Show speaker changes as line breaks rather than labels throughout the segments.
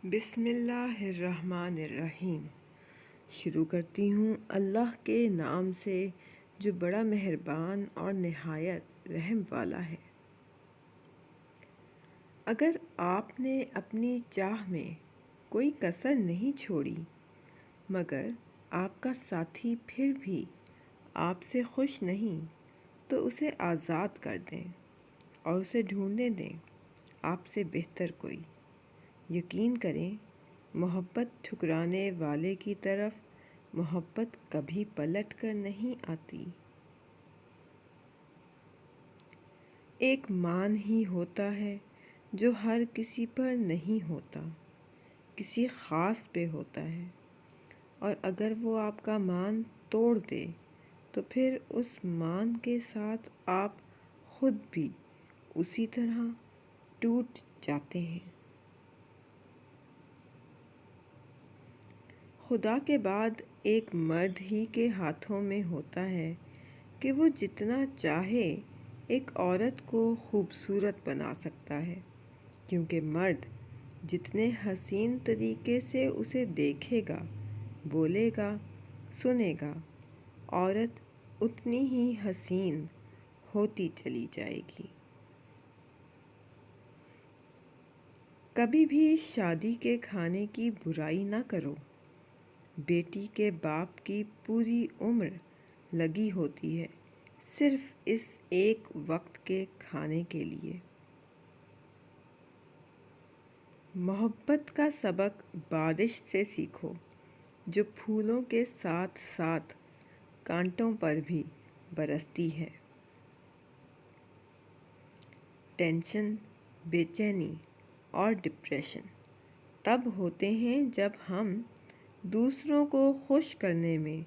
بسم اللہ الرحمن الرحیم۔ شروع کرتی ہوں اللہ کے نام سے جو بڑا مہربان اور نہایت رحم والا ہے۔ اگر آپ نے اپنی چاہ میں کوئی کسر نہیں چھوڑی مگر آپ کا ساتھی پھر بھی آپ سے خوش نہیں تو اسے آزاد کر دیں اور اسے ڈھونڈنے دیں آپ سے بہتر کوئی۔ یقین کریں محبت ٹھکرانے والے کی طرف محبت کبھی پلٹ کر نہیں آتی۔ ایک مان ہی ہوتا ہے جو ہر کسی پر نہیں ہوتا، کسی خاص پہ ہوتا ہے، اور اگر وہ آپ کا مان توڑ دے تو پھر اس مان کے ساتھ آپ خود بھی اسی طرح ٹوٹ جاتے ہیں۔ خدا کے بعد ایک مرد ہی کے ہاتھوں میں ہوتا ہے کہ وہ جتنا چاہے ایک عورت کو خوبصورت بنا سکتا ہے، کیونکہ مرد جتنے حسین طریقے سے اسے دیکھے گا، بولے گا، سنے گا، عورت اتنی ہی حسین ہوتی چلی جائے گی۔ کبھی بھی شادی کے کھانے کی برائی نہ کرو۔ بیٹی کے باپ کی پوری عمر لگی ہوتی ہے صرف اس ایک وقت کے کھانے کے لیے۔ محبت کا سبق بارش سے سیکھو جو پھولوں کے ساتھ ساتھ کانٹوں پر بھی برستی ہے۔ ٹینشن، بے چینی اور ڈپریشن تب ہوتے ہیں جب ہم دوسروں کو خوش کرنے میں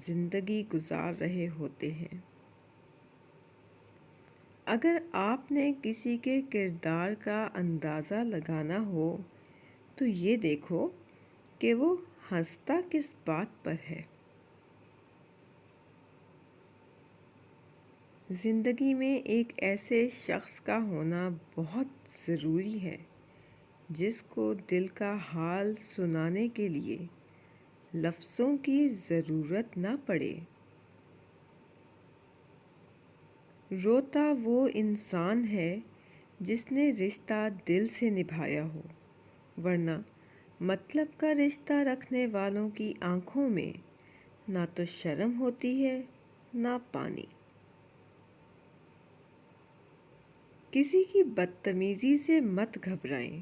زندگی گزار رہے ہوتے ہیں۔ اگر آپ نے کسی کے کردار کا اندازہ لگانا ہو تو یہ دیکھو کہ وہ ہنستا کس بات پر ہے۔ زندگی میں ایک ایسے شخص کا ہونا بہت ضروری ہے جس کو دل کا حال سنانے کے لیے لفظوں کی ضرورت نہ پڑے۔ روتا وہ انسان ہے جس نے رشتہ دل سے نبھایا ہو، ورنہ مطلب کا رشتہ رکھنے والوں کی آنکھوں میں نہ تو شرم ہوتی ہے نہ پانی۔ کسی کی بدتمیزی سے مت گھبرائیں،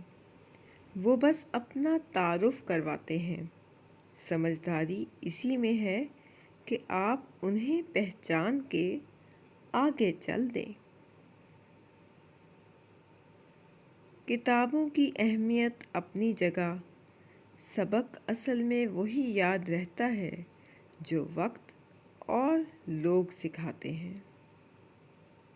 وہ بس اپنا تعارف کرواتے ہیں۔ سمجھداری اسی میں ہے کہ آپ انہیں پہچان کے آگے چل دیں۔ کتابوں کی اہمیت اپنی جگہ، سبق اصل میں وہی یاد رہتا ہے جو وقت اور لوگ سکھاتے ہیں۔